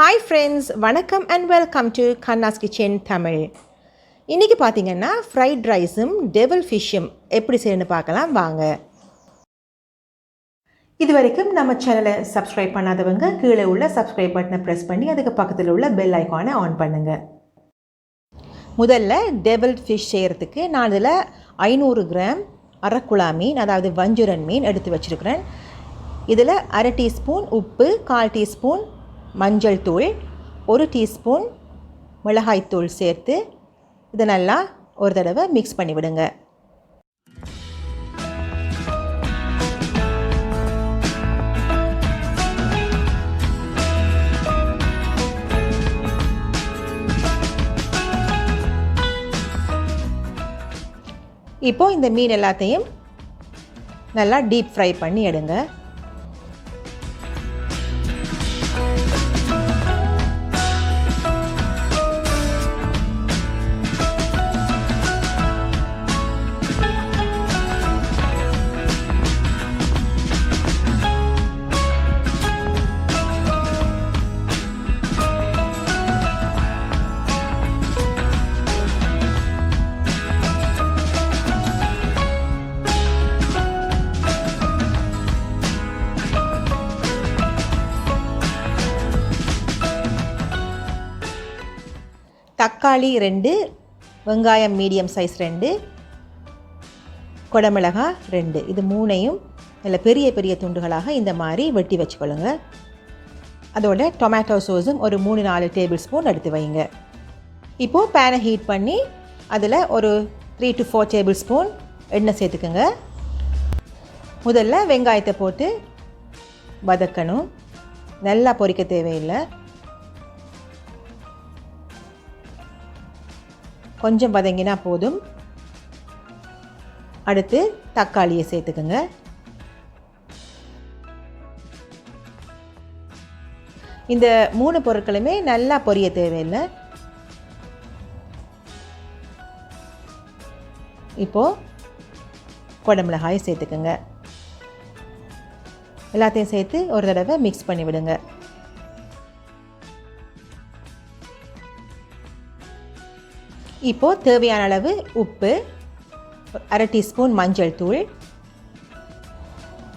Hi friends, வணக்கம் and welcome to Kanna's kitchen Tamil. இன்றைக்கி பார்த்தீங்கன்னா ஃப்ரைட் ரைஸும் டெவில் ஃபிஷ்ஷும் எப்படி செய்யணும்னு பார்க்கலாம் வாங்க. இது வரைக்கும் நம்ம சேனலை சப்ஸ்கிரைப் பண்ணாதவங்க கீழே உள்ள சப்ஸ்கிரைப் பட்டனை ப்ரெஸ் பண்ணி அதுக்கு பக்கத்தில் உள்ள பெல் ஐக்கானை ஆன் பண்ணுங்கள். முதல்ல டெவில் ஃபிஷ் செய்கிறதுக்கு நான் இதில் 500 கிராம் அரக்குழா மீன், அதாவது வஞ்சுரன் மீன் எடுத்து வச்சுருக்கிறேன். இதில் 1/2 டீஸ்பூன் உப்பு, 1/4 டீஸ்பூன் மஞ்சள் தூள், 1 டீஸ்பூன் மிளகாய்த்தூள் சேர்த்து இதை நல்லா ஒரு தடவை மிக்ஸ் பண்ணி விடுங்க. இப்போது இந்த மீன் எல்லாத்தையும் நல்லா டீப் ஃப்ரை பண்ணி எடுங்க. தக்காளி 2, வெங்காயம் மீடியம் சைஸ் 2, குடமிளகாய் 2, இது 3ஐயும் நல்ல பெரிய பெரிய துண்டுகளாக இந்த மாதிரி வெட்டி வச்சுக்கொள்ளுங்க. அதோட டொமேட்டோ சோஸும் ஒரு 3-4 டேபிள் ஸ்பூன் எடுத்து வைங்க. இப்போது பேனை ஹீட் பண்ணி அதில் ஒரு 3 to 4 டேபிள் ஸ்பூன் எண்ணெய் சேர்த்துக்குங்க. முதல்ல வெங்காயத்தை போட்டு வதக்கணும், நல்லா பொரிக்க தேவையில்லை. கொஞ்சம் வதங்கினா போதும். அடுத்து தக்காளியை சேர்த்துக்குங்க. இந்த 3 பொருட்களுமே நல்லா பொரிய தேவையில்லை. இப்போது குடமிளகாயை சேர்த்துக்குங்க. எல்லாத்தையும் சேர்த்து ஒரு தடவை மிக்ஸ் பண்ணி விடுங்க. இப்போது தேவையான அளவு உப்பு, 1/2 டீஸ்பூன் மஞ்சள் தூள்,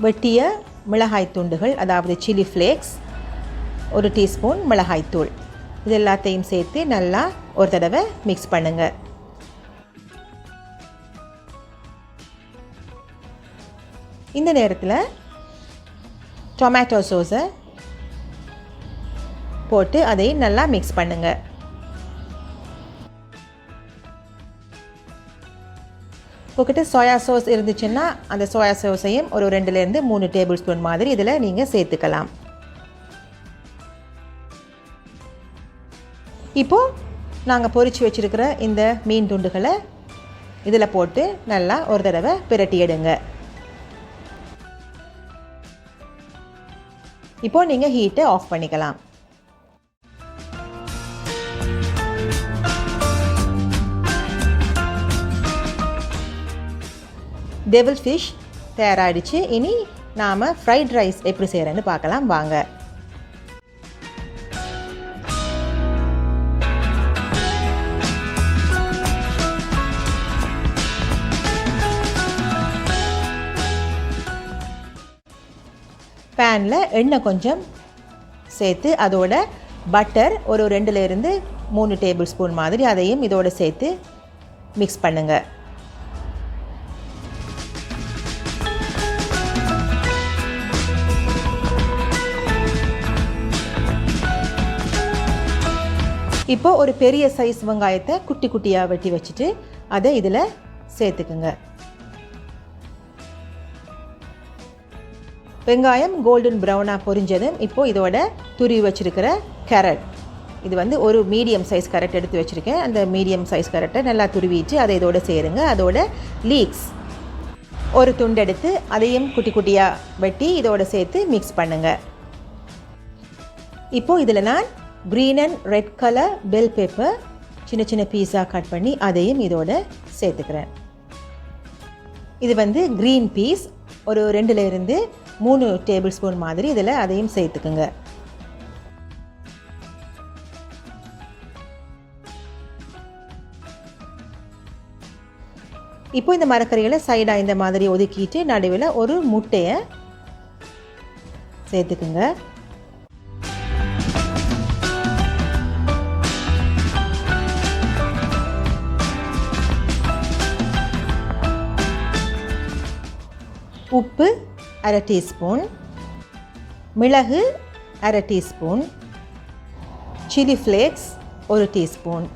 வெட்டிய மிளகாய் துண்டுகள் அதாவது சில்லி ஃப்ளேக்ஸ் 1 டீஸ்பூன் மிளகாய்த்தூள், இது எல்லாத்தையும் சேர்த்து நல்லா ஒரு தடவை மிக்ஸ் பண்ணுங்க. இந்த நேரத்தில் டொமேட்டோ சோஸை போட்டு அதையும் நல்லா மிக்ஸ் பண்ணுங்கள். உங்கள்கிட்ட சோயா சாஸ் இருந்துச்சுன்னா அந்த சோயா சாஸையும் ஒரு 2 to 3 டேபிள் ஸ்பூன் மாதிரி இதில் நீங்கள் சேர்த்துக்கலாம். இப்போது நாங்கள் பொரித்து வச்சுருக்கிற இந்த மீன் துண்டுகளை இதில் போட்டு நல்லா ஒரு தடவை பிரட்டி எடுங்க. இப்போது நீங்கள் ஹீட்டை ஆஃப் பண்ணிக்கலாம். டெவில் ஃபிஷ் தயாராகிடுச்சு. இனி நாம் ஃப்ரைட் ரைஸ் எப்படி செய்கிறேன்னு பார்க்கலாம் வாங்க. பேனில் எண்ணெய் கொஞ்சம் சேர்த்து அதோட பட்டர் ஒரு 2 to 3 டேபிள் ஸ்பூன் மாதிரி அதையும் இதோடு சேர்த்து மிக்ஸ் பண்ணுங்கள். இப்போது ஒரு பெரிய சைஸ் வெங்காயத்தை குட்டி குட்டியாக வெட்டி வச்சுட்டு அதை இதில் சேர்த்துக்குங்க. வெங்காயம் கோல்டன் ப்ரௌனாக பொரிஞ்சதும் இப்போது இதோட துருவி வச்சுருக்கிற கேரட், இது ஒரு மீடியம் சைஸ் கேரட் எடுத்து வச்சுருக்கேன். அந்த மீடியம் சைஸ் கேரட்டை நல்லா துருவிட்டு அதை இதோடு சேருங்க. அதோட லீக்ஸ் ஒரு துண்டு எடுத்து அதையும் குட்டி குட்டியாக வெட்டி இதோடு சேர்த்து மிக்ஸ் பண்ணுங்கள். இப்போது இதில் நான் green and red colour bell paper சின்ன சின்ன பீஸாக கட் பண்ணி அதையும் இதோடு சேர்த்துக்கிறேன். இது க்ரீன் பீஸ் ஒரு 2 to 3 டேபிள் ஸ்பூன் மாதிரி இதில் அதையும் சேர்த்துக்குங்க. இப்போ இந்த மரக்கறிகளை சைடாக இந்த மாதிரி ஒதுக்கிட்டு நடுவில் ஒரு முட்டையை சேர்த்துக்குங்க. உப்பு 1/2 டீஸ்பூன், மிளகு 1/2 டீஸ்பூன், சில்லி ஃப்ளேக்ஸ் 1 டீஸ்பூன்.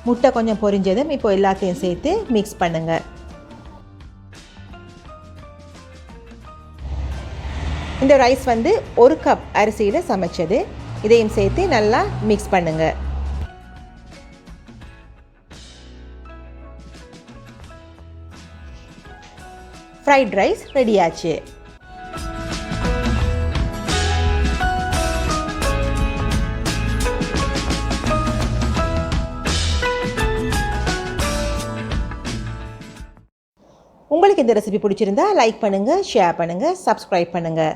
முட்டை கொஞ்சம் பொரிஞ்சதும் இப்போ எல்லாத்தையும் சேர்த்து மிக்ஸ் பண்ணுங்கள். இந்த ரைஸ் வந்து 1 கப் அரிசியில் சமைச்சது. இதையும் சேர்த்து நல்லா மிக்ஸ் பண்ணுங்கள். ஃப்ரைட் ரைஸ் ரெடி ஆச்சு. உங்களுக்கு இந்த ரெசிபி பிடிச்சிருந்தா லைக் பண்ணுங்கள், ஷேர் பண்ணுங்கள், சப்ஸ்கிரைப் பண்ணுங்கள்.